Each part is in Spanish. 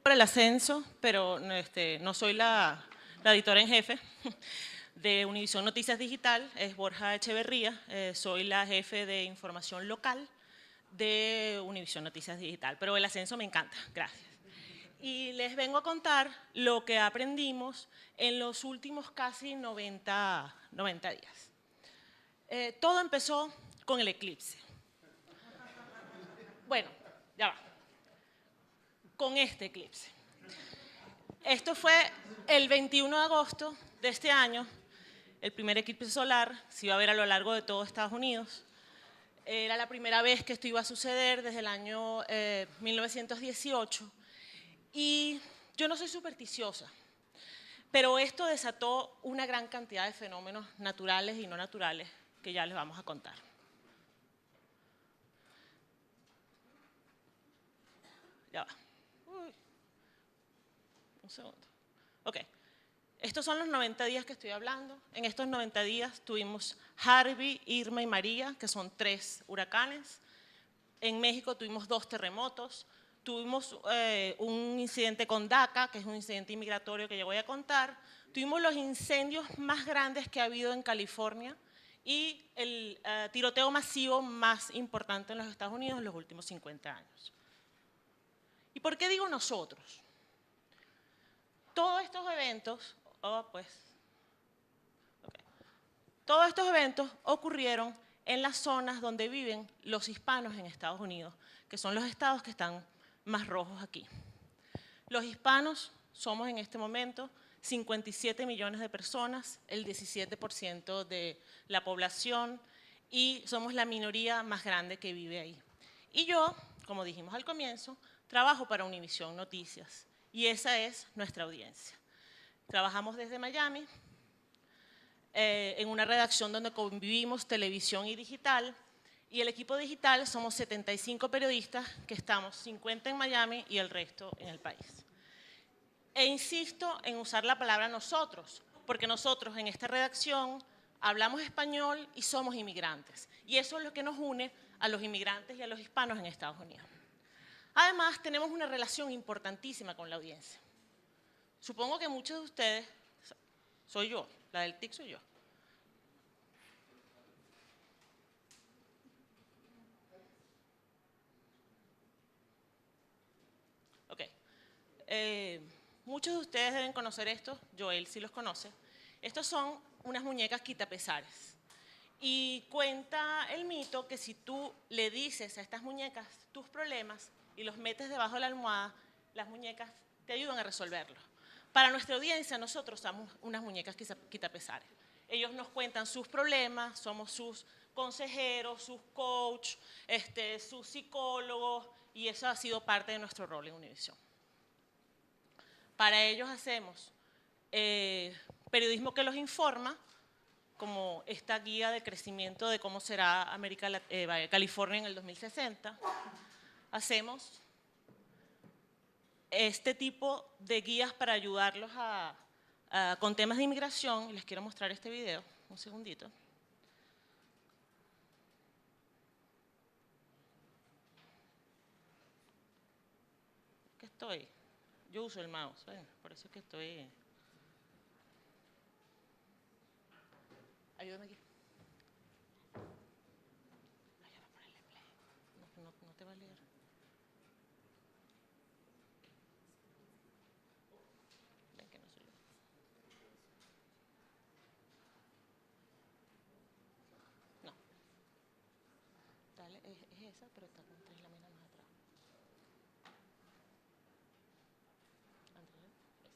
para el ascenso, pero no soy la editora en jefe de Univisión Noticias Digital, es Borja Echeverría, soy la jefe de información local de Univisión Noticias Digital, pero el ascenso me encanta, gracias. Y les vengo a contar lo que aprendimos en los últimos casi 90 días. Todo empezó con el eclipse. Bueno, ya va. Con este eclipse. Esto fue el 21 de agosto de este año, el primer eclipse solar, se iba a ver a lo largo de todo Estados Unidos. Era la primera vez que esto iba a suceder desde el año 1918. Y yo no soy supersticiosa, pero esto desató una gran cantidad de fenómenos naturales y no naturales que ya les vamos a contar. Ya va. Uy. Un segundo. Ok. Estos son los 90 días que estoy hablando. En estos 90 días tuvimos Harvey, Irma y María, que son 3 huracanes. En México tuvimos 2 terremotos. Tuvimos un incidente con DACA, que es un incidente inmigratorio que yo voy a contar. Tuvimos los incendios más grandes que ha habido en California y el tiroteo masivo más importante en los Estados Unidos en los últimos 50 años. ¿Y por qué digo nosotros? Todos estos eventos, todos estos eventos ocurrieron en las zonas donde viven los hispanos en Estados Unidos, que son los estados que están más rojos aquí. Los hispanos somos en este momento 57 millones de personas, el 17% de la población, y somos la minoría más grande que vive ahí. Y yo, como dijimos al comienzo, trabajo para Univisión Noticias, y esa es nuestra audiencia. Trabajamos desde Miami, en una redacción donde convivimos televisión y digital, y el equipo digital somos 75 periodistas que estamos 50 en Miami y el resto en el país. E insisto en usar la palabra nosotros, porque nosotros en esta redacción hablamos español y somos inmigrantes, y eso es lo que nos une a los inmigrantes y a los hispanos en Estados Unidos. Además, tenemos una relación importantísima con la audiencia. Supongo que muchos de ustedes, soy yo, la del TIC soy yo. Ok. Muchos de ustedes deben conocer esto, Joel sí los conoce. Estos son unas muñecas quitapesares. Y cuenta el mito que si tú le dices a estas muñecas tus problemas y los metes debajo de la almohada, las muñecas te ayudan a resolverlos. Para nuestra audiencia, nosotros somos unas muñecas quitapesares. Ellos nos cuentan sus problemas, somos sus consejeros, sus coach, sus psicólogos, y eso ha sido parte de nuestro rol en Univisión. Para ellos hacemos periodismo que los informa, como esta guía de crecimiento de cómo será California en el 2060. Hacemos este tipo de guías para ayudarlos con temas de inmigración. Les quiero mostrar este video, un segundito. ¿Qué estoy? Yo uso el mouse, por eso es que estoy... Ayúdame aquí. Ayúdame a ponerle play. No te va a leer. Ven que no soy yo. No. Dale, es esa, pero está con 3 láminas más atrás. Andrea, esa.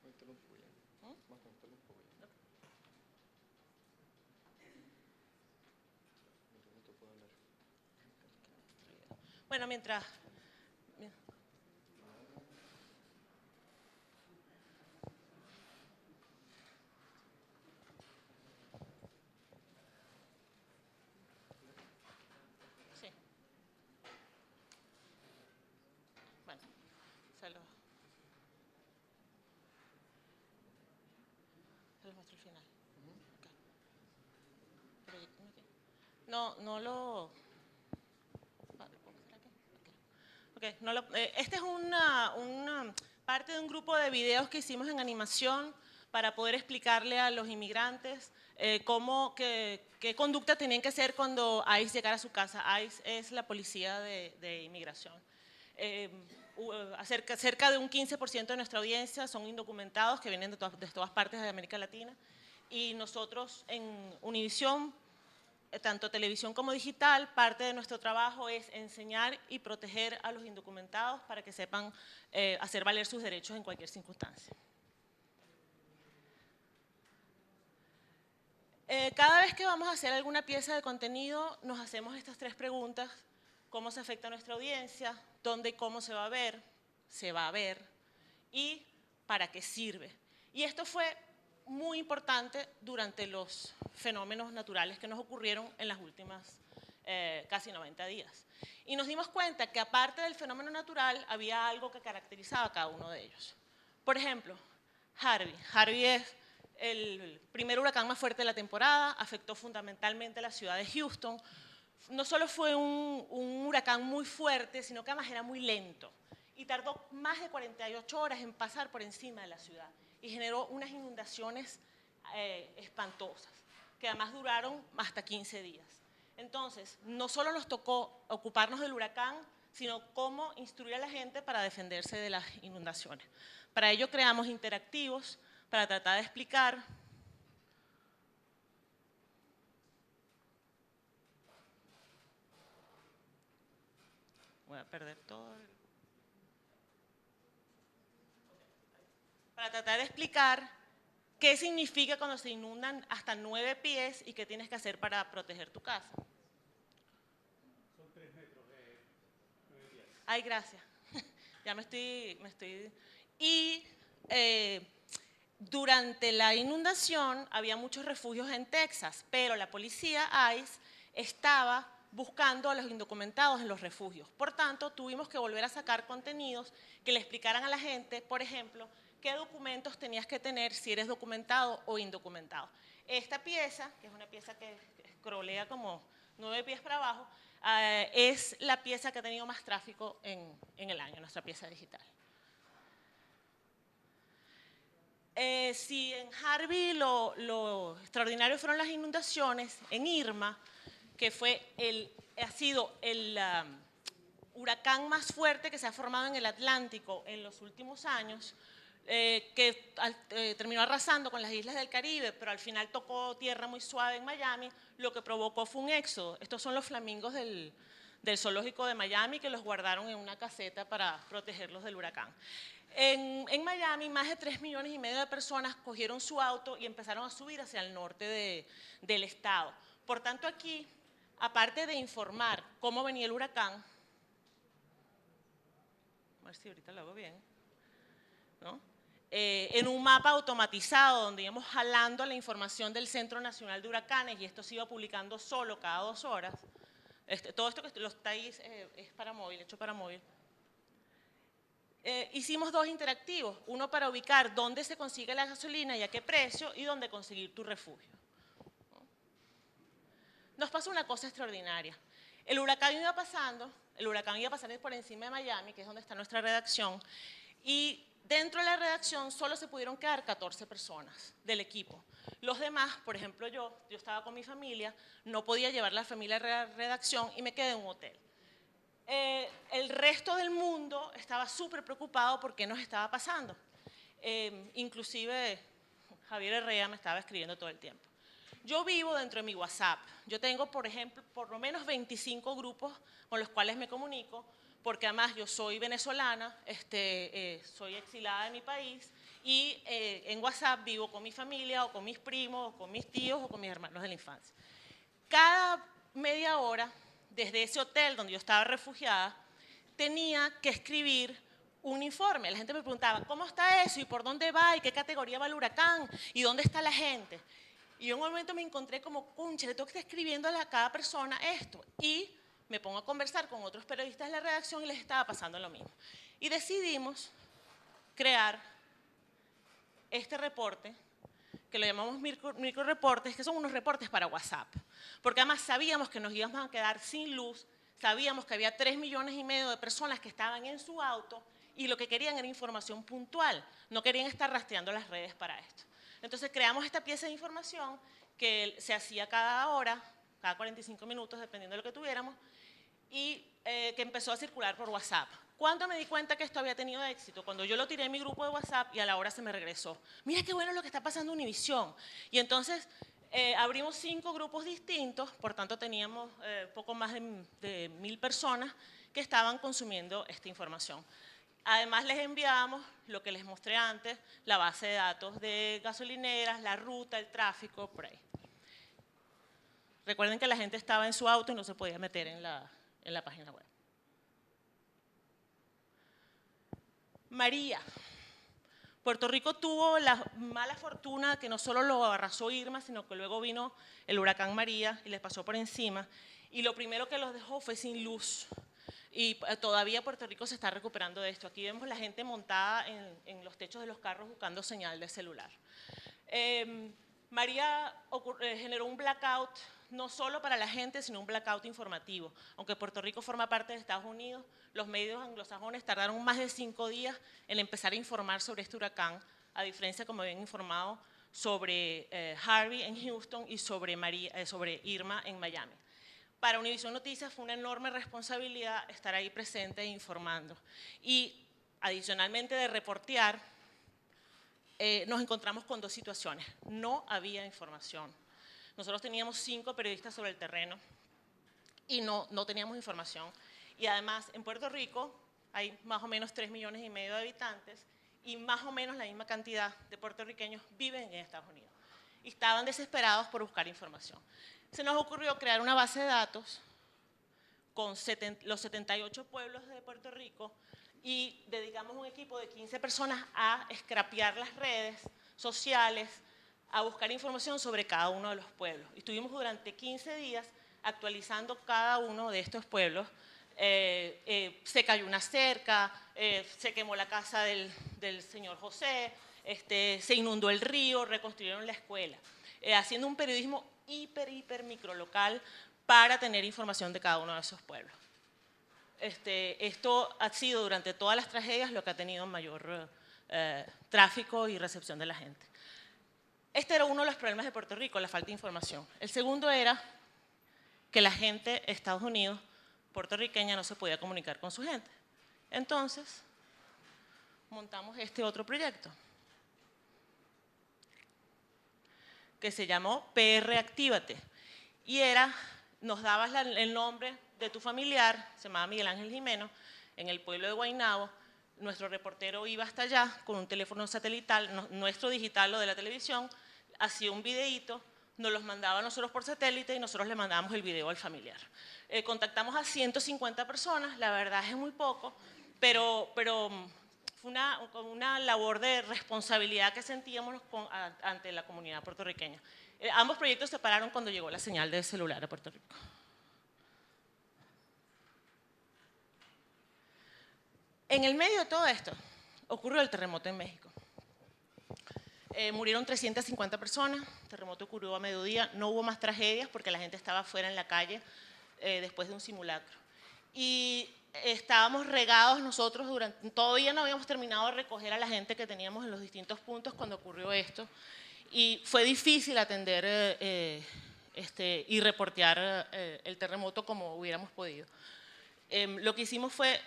Ese, por favor, pon el play. Bueno, mientras... Sí. Bueno, se los muestro al final. Okay. Proyecto aquí. No, no lo... Okay, no este es una parte de un grupo de videos que hicimos en animación para poder explicarle a los inmigrantes qué conducta tenían que hacer cuando ICE llegara a su casa. ICE es la policía de inmigración. Cerca de un 15% de nuestra audiencia son indocumentados que vienen de todas partes de América Latina, y nosotros en Univisión, tanto televisión como digital, parte de nuestro trabajo es enseñar y proteger a los indocumentados para que sepan hacer valer sus derechos en cualquier circunstancia. Cada vez que vamos a hacer alguna pieza de contenido, nos hacemos estas 3 preguntas: ¿cómo se afecta a nuestra audiencia? ¿Dónde y cómo se va a ver? ¿Se va a ver? ¿Y para qué sirve? Y esto fue muy importante durante los fenómenos naturales que nos ocurrieron en las últimas casi 90 días. Y nos dimos cuenta que aparte del fenómeno natural, había algo que caracterizaba a cada uno de ellos. Por ejemplo, Harvey. Harvey es el primer huracán más fuerte de la temporada, afectó fundamentalmente a la ciudad de Houston. No solo fue un huracán muy fuerte, sino que además era muy lento y tardó más de 48 horas en pasar por encima de la ciudad y generó unas inundaciones espantosas, que además duraron hasta 15 días. Entonces, no solo nos tocó ocuparnos del huracán, sino cómo instruir a la gente para defenderse de las inundaciones. Para ello creamos interactivos para tratar de explicar voy a perder todo. Para tratar de explicar qué significa cuando se inundan hasta 9 pies y qué tienes que hacer para proteger tu casa. Son 3 metros de 9 pies. Ay, gracias. Ya me estoy... Y durante la inundación había muchos refugios en Texas, pero la policía ICE estaba buscando a los indocumentados en los refugios. Por tanto, tuvimos que volver a sacar contenidos que le explicaran a la gente, por ejemplo, qué documentos tenías que tener si eres documentado o indocumentado. Esta pieza, que es una pieza que scrollea como 9 pies para abajo, es la pieza que ha tenido más tráfico en el año, nuestra pieza digital. Si en Harvey lo extraordinario fueron las inundaciones, en Irma, que ha sido el huracán más fuerte que se ha formado en el Atlántico en los últimos años, terminó arrasando con las islas del Caribe, pero al final tocó tierra muy suave en Miami, lo que provocó fue un éxodo. Estos son los flamingos del zoológico de Miami, que los guardaron en una caseta para protegerlos del huracán. En Miami, más de 3,5 millones de personas cogieron su auto y empezaron a subir hacia el norte del estado. Por tanto, aquí, aparte de informar cómo venía el huracán, a ver si ahorita lo hago bien, ¿no? En un mapa automatizado donde íbamos jalando la información del Centro Nacional de Huracanes, y esto se iba publicando solo cada 2 horas. Todo esto que los está ahí es para móvil, hecho para móvil. Hicimos 2 interactivos, uno para ubicar dónde se consigue la gasolina y a qué precio, y dónde conseguir tu refugio. Nos pasó una cosa extraordinaria. El huracán iba pasando por encima de Miami, que es donde está nuestra redacción, y dentro de la redacción solo se pudieron quedar 14 personas del equipo. Los demás, por ejemplo yo estaba con mi familia, no podía llevar la familia a la redacción y me quedé en un hotel. El resto del mundo estaba súper preocupado por qué nos estaba pasando. Inclusive Javier Herrera me estaba escribiendo todo el tiempo. Yo vivo dentro de mi WhatsApp. Yo tengo, por ejemplo, por lo menos 25 grupos con los cuales me comunico, porque además yo soy venezolana, soy exilada de mi país, y en WhatsApp vivo con mi familia, o con mis primos, o con mis tíos, o con mis hermanos de la infancia. Cada media hora, desde ese hotel donde yo estaba refugiada, tenía que escribir un informe. La gente me preguntaba, ¿cómo está eso? ¿Y por dónde va? ¿Y qué categoría va el huracán? ¿Y dónde está la gente? Y yo en un momento me encontré como, concha, le tengo que estar escribiendo a cada persona esto. Y me pongo a conversar con otros periodistas de la redacción y les estaba pasando lo mismo. Y decidimos crear este reporte, que lo llamamos microreportes, que son unos reportes para WhatsApp. Porque además sabíamos que nos íbamos a quedar sin luz, sabíamos que había 3,5 millones de personas que estaban en su auto y lo que querían era información puntual, no querían estar rastreando las redes para esto. Entonces creamos esta pieza de información que se hacía cada hora, cada 45 minutos, dependiendo de lo que tuviéramos, y que empezó a circular por WhatsApp. ¿Cuándo me di cuenta que esto había tenido éxito? Cuando yo lo tiré en mi grupo de WhatsApp y a la hora se me regresó. Mira qué bueno lo que está pasando en Univisión. Y entonces abrimos 5 grupos distintos, por tanto teníamos poco más de 1,000 personas que estaban consumiendo esta información. Además les enviamos lo que les mostré antes, la base de datos de gasolineras, la ruta, el tráfico, por ahí. Recuerden que la gente estaba en su auto y no se podía meter en la página web. María. Puerto Rico tuvo la mala fortuna que no solo lo arrasó Irma, sino que luego vino el huracán María y les pasó por encima. Y lo primero que los dejó fue sin luz. Y todavía Puerto Rico se está recuperando de esto. Aquí vemos la gente montada en los techos de los carros buscando señal de celular. María generó un blackout no solo para la gente, sino un blackout informativo. Aunque Puerto Rico forma parte de Estados Unidos, los medios anglosajones tardaron más de 5 días en empezar a informar sobre este huracán, a diferencia como habían informado sobre Harvey en Houston y sobre Irma en Miami. Para Univisión Noticias fue una enorme responsabilidad estar ahí presente e informando. Y adicionalmente de reportear, nos encontramos con 2 situaciones. No había información. Nosotros teníamos 5 periodistas sobre el terreno y no teníamos información. Y además en Puerto Rico hay más o menos 3,5 millones de habitantes y más o menos la misma cantidad de puertorriqueños viven en Estados Unidos. Y estaban desesperados por buscar información. Se nos ocurrió crear una base de datos con los 78 pueblos de Puerto Rico y dedicamos un equipo de 15 personas a scrapear las redes sociales, a buscar información sobre cada uno de los pueblos. Estuvimos durante 15 días actualizando cada uno de estos pueblos. Se cayó una cerca, se quemó la casa del señor José, se inundó el río, reconstruyeron la escuela. Haciendo un periodismo hiper microlocal para tener información de cada uno de esos pueblos. Esto ha sido durante todas las tragedias lo que ha tenido mayor tráfico y recepción de la gente. Este era uno de los problemas de Puerto Rico, la falta de información. El segundo era que la gente de Estados Unidos, puertorriqueña, no se podía comunicar con su gente. Entonces, montamos este otro proyecto que se llamó PR Actívate. Y nos dabas el nombre de tu familiar, se llamaba Miguel Ángel Jimeno, en el pueblo de Guaynabo. Nuestro reportero iba hasta allá con un teléfono satelital, nuestro digital, lo de la televisión, hacía un videíto, nos los mandaba a nosotros por satélite y nosotros le mandábamos el video al familiar. Contactamos a 150 personas, la verdad es muy poco, pero fue una labor de responsabilidad que sentíamos ante la comunidad puertorriqueña. Ambos proyectos se pararon cuando llegó la señal de celular a Puerto Rico. En el medio de todo esto ocurrió el terremoto en México. Murieron 350 personas, el terremoto ocurrió a mediodía, no hubo más tragedias porque la gente estaba afuera en la calle después de un simulacro. Y estábamos regados nosotros, todavía no habíamos terminado de recoger a la gente que teníamos en los distintos puntos cuando ocurrió esto. Y fue difícil atender y reportear el terremoto como hubiéramos podido. Lo que hicimos fue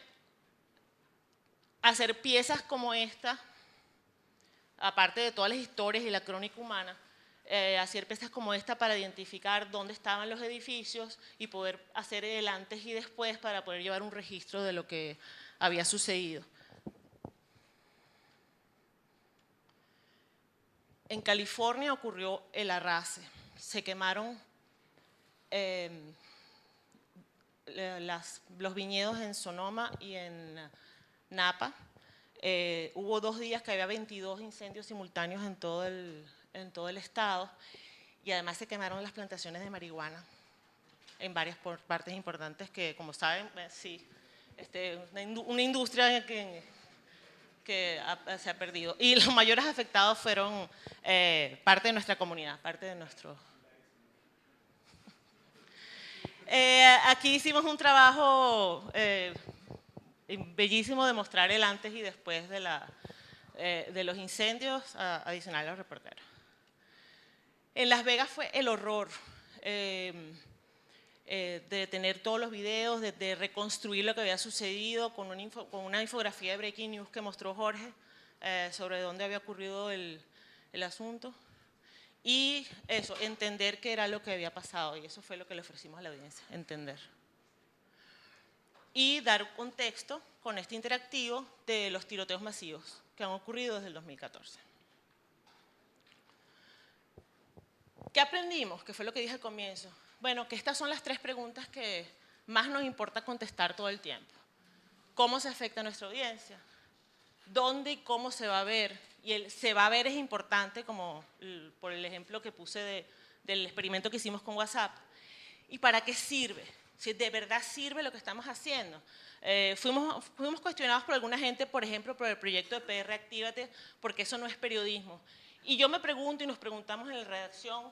hacer piezas como esta, aparte de todas las historias y la crónica humana, hacer piezas como esta para identificar dónde estaban los edificios y poder hacer el antes y después para poder llevar un registro de lo que había sucedido. En California ocurrió el arrase, se quemaron los viñedos en Sonoma y en Napa. Hubo 2 días que había 22 incendios simultáneos en todo el estado, y además se quemaron las plantaciones de marihuana en varias partes importantes que, como saben, sí, una industria que se ha perdido. Y los mayores afectados fueron parte de nuestra comunidad, parte de nuestro... aquí hicimos un trabajo bellísimo de mostrar el antes y después de los incendios, adicional a los reporteros. En Las Vegas fue el horror de tener todos los videos, de reconstruir lo que había sucedido con una infografía de Breaking News que mostró Jorge sobre dónde había ocurrido el asunto. Y eso, entender qué era lo que había pasado, y eso fue lo que le ofrecimos a la audiencia, entender. Y dar contexto con este interactivo de los tiroteos masivos que han ocurrido desde el 2014. ¿Qué aprendimos? Que fue lo que dije al comienzo. Bueno, que estas son las 3 preguntas que más nos importa contestar todo el tiempo. ¿Cómo se afecta a nuestra audiencia? ¿Dónde y cómo se va a ver? Y el se va a ver es importante, como por el ejemplo que puse del experimento que hicimos con WhatsApp. ¿Y para qué sirve? Si de verdad sirve lo que estamos haciendo. Fuimos cuestionados por alguna gente, por ejemplo, por el proyecto de PR Actívate, porque eso no es periodismo. Y yo me pregunto, y nos preguntamos en la redacción,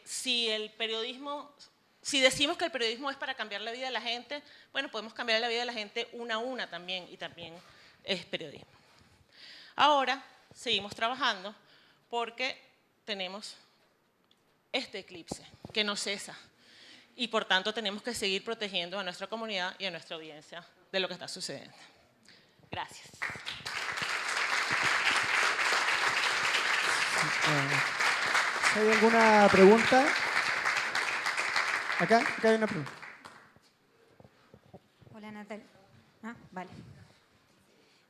si el periodismo, si decimos que el periodismo es para cambiar la vida de la gente, bueno, podemos cambiar la vida de la gente una a una también, y también es periodismo. Ahora seguimos trabajando porque tenemos este eclipse que no cesa, y por tanto tenemos que seguir protegiendo a nuestra comunidad y a nuestra audiencia de lo que está sucediendo. Gracias. ¿Hay alguna pregunta? Acá hay una pregunta. Hola, Natalie. Vale.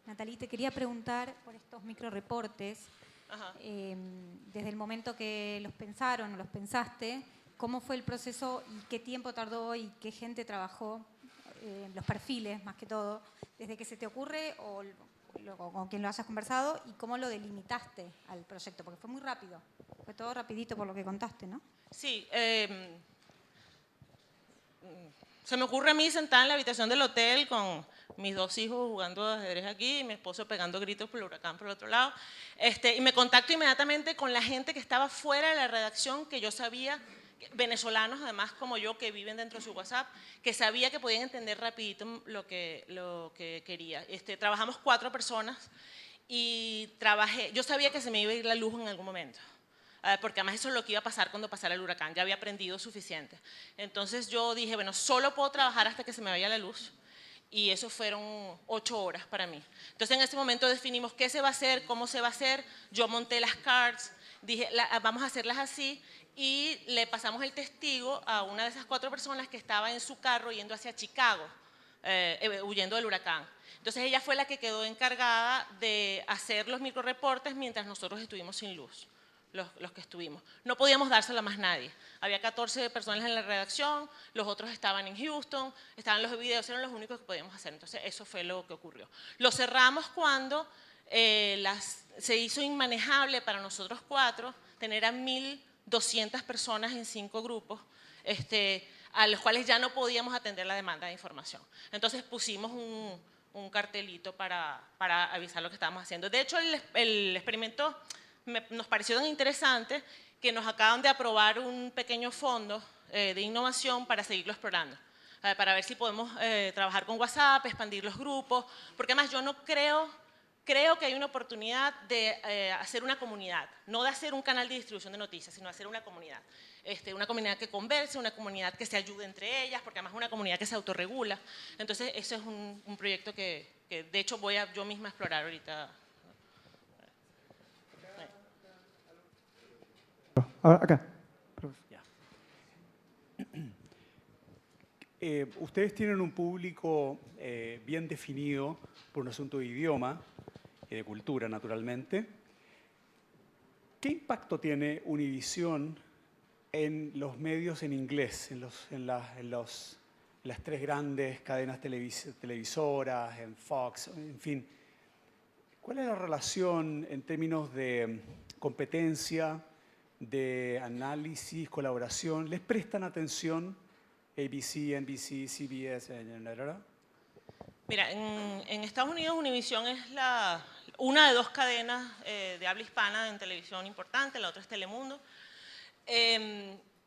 Natalie, te quería preguntar por estos microreportes. Desde el momento que los pensaron o los pensaste, ¿cómo fue el proceso y qué tiempo tardó y qué gente trabajó? Los perfiles, más que todo, desde que se te ocurre o con quien lo hayas conversado, y cómo lo delimitaste al proyecto, porque fue muy rápido. Fue todo rapidito por lo que contaste, ¿no? Sí. Se me ocurre a mí sentada en la habitación del hotel con mis 2 hijos jugando ajedrez aquí y mi esposo pegando gritos por el huracán por el otro lado. Y me contacto inmediatamente con la gente que estaba fuera de la redacción, que yo sabía, venezolanos además como yo, que viven dentro de su WhatsApp, que sabía que podían entender rapidito lo que quería. Trabajamos 4 personas y yo sabía que se me iba a ir la luz en algún momento. Porque además eso es lo que iba a pasar cuando pasara el huracán, ya había aprendido suficiente. Entonces yo dije, bueno, solo puedo trabajar hasta que se me vaya la luz, y eso fueron 8 horas para mí. Entonces en ese momento definimos qué se va a hacer, cómo se va a hacer, yo monté las cards, dije, vamos a hacerlas así, y le pasamos el testigo a una de esas 4 personas que estaba en su carro yendo hacia Chicago, huyendo del huracán. Entonces ella fue la que quedó encargada de hacer los microreportes mientras nosotros estuvimos sin luz. Los que estuvimos. No podíamos dárselo a más nadie. Había 14 personas en la redacción, los otros estaban en Houston, estaban los videos, eran los únicos que podíamos hacer. Entonces eso fue lo que ocurrió. Lo cerramos cuando se hizo inmanejable para nosotros 4 tener a 1.200 personas en 5 grupos, a los cuales ya no podíamos atender la demanda de información. Entonces pusimos un cartelito para avisar lo que estábamos haciendo. De hecho, el experimento nos pareció tan interesante que nos acaban de aprobar un pequeño fondo de innovación para seguirlo explorando, para ver si podemos trabajar con WhatsApp, expandir los grupos, porque además yo no creo que hay una oportunidad de hacer una comunidad, no de hacer un canal de distribución de noticias, sino de hacer una comunidad que converse, una comunidad que se ayude entre ellas, porque además es una comunidad que se autorregula. Entonces ese es un proyecto que de hecho voy a yo misma explorar ahorita. Acá. Ustedes tienen un público bien definido por un asunto de idioma y de cultura, naturalmente. ¿Qué impacto tiene Univisión en los medios en inglés, en las 3 grandes cadenas televisoras, en Fox, en fin. ¿Cuál es la relación en términos de competencia, de análisis, colaboración? ¿Les prestan atención ABC, NBC, CBS, etc.? Mira, en Estados Unidos Univision es una de 2 cadenas de habla hispana en televisión importante, la otra es Telemundo.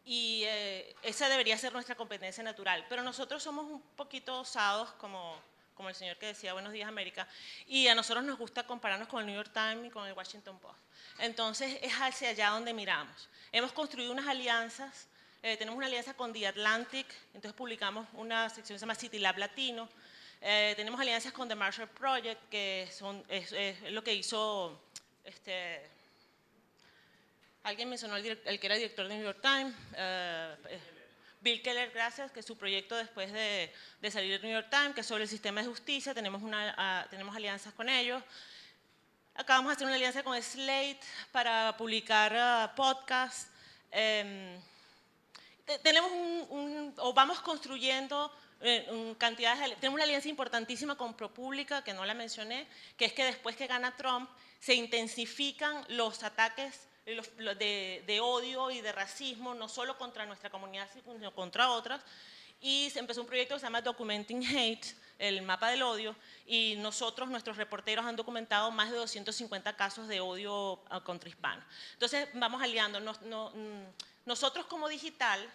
Esa debería ser nuestra competencia natural. Pero nosotros somos un poquito osados, como el señor que decía Buenos Días América, y a nosotros nos gusta compararnos con el New York Times y con el Washington Post. Entonces es hacia allá donde miramos. Hemos construido unas alianzas, tenemos una alianza con The Atlantic, entonces publicamos una sección que se llama City Lab Latino. Tenemos alianzas con The Marshall Project, que es lo que hizo, alguien mencionó el que era director de New York Times, Bill Keller, gracias, que es su proyecto después de salir de New York Times, que es sobre el sistema de justicia, tenemos alianzas con ellos. Acabamos de hacer una alianza con Slate para publicar podcasts. Tenemos vamos construyendo cantidades, tenemos una alianza importantísima con ProPublica, que no la mencioné, que es que después que gana Trump se intensifican los ataques de odio y de racismo, no solo contra nuestra comunidad, sino contra otras. Y se empezó un proyecto que se llama Documenting Hate, el mapa del odio, y nuestros reporteros han documentado más de 250 casos de odio contra hispanos. Entonces vamos aliando. Nosotros como digital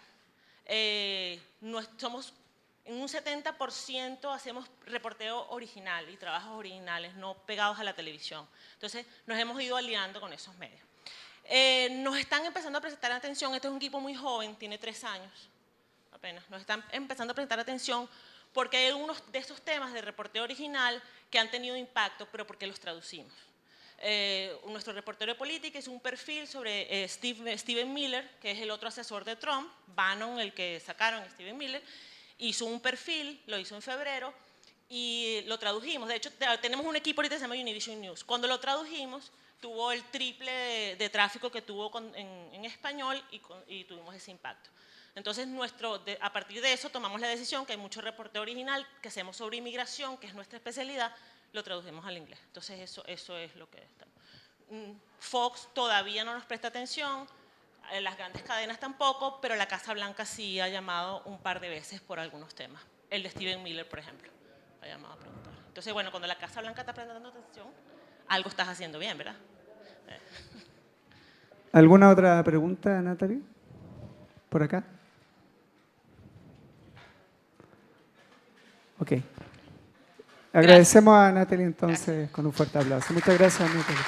somos en un 70% hacemos reporteo original y trabajos originales, no pegados a la televisión. Entonces nos hemos ido aliando con esos medios. Nos están empezando a prestar atención, este es un equipo muy joven, tiene 3 años apenas, nos están empezando a prestar atención porque hay algunos de estos temas de reporteo original que han tenido impacto, pero porque los traducimos. Nuestro reportero de política hizo un perfil sobre Stephen Miller, que es el otro asesor de Trump, Bannon, el que sacaron, Stephen Miller, hizo un perfil, lo hizo en febrero y lo tradujimos. De hecho, tenemos un equipo ahorita que se llama Univision News. Cuando lo tradujimos, tuvo el triple de tráfico que tuvo en español y tuvimos ese impacto. Entonces, a partir de eso tomamos la decisión que hay mucho reporteo original que hacemos sobre inmigración, que es nuestra especialidad, lo tradujimos al inglés. Entonces, eso es lo que estamos. Fox todavía no nos presta atención, las grandes cadenas tampoco, pero la Casa Blanca sí ha llamado un par de veces por algunos temas. El de Stephen Miller, por ejemplo, ha llamado a preguntar. Entonces, bueno, cuando la Casa Blanca está prestando atención, algo estás haciendo bien, ¿verdad? ¿Alguna otra pregunta, Natalie? ¿Por acá? Ok. Agradecemos a Natalie entonces con un fuerte aplauso. Muchas gracias, Natalie.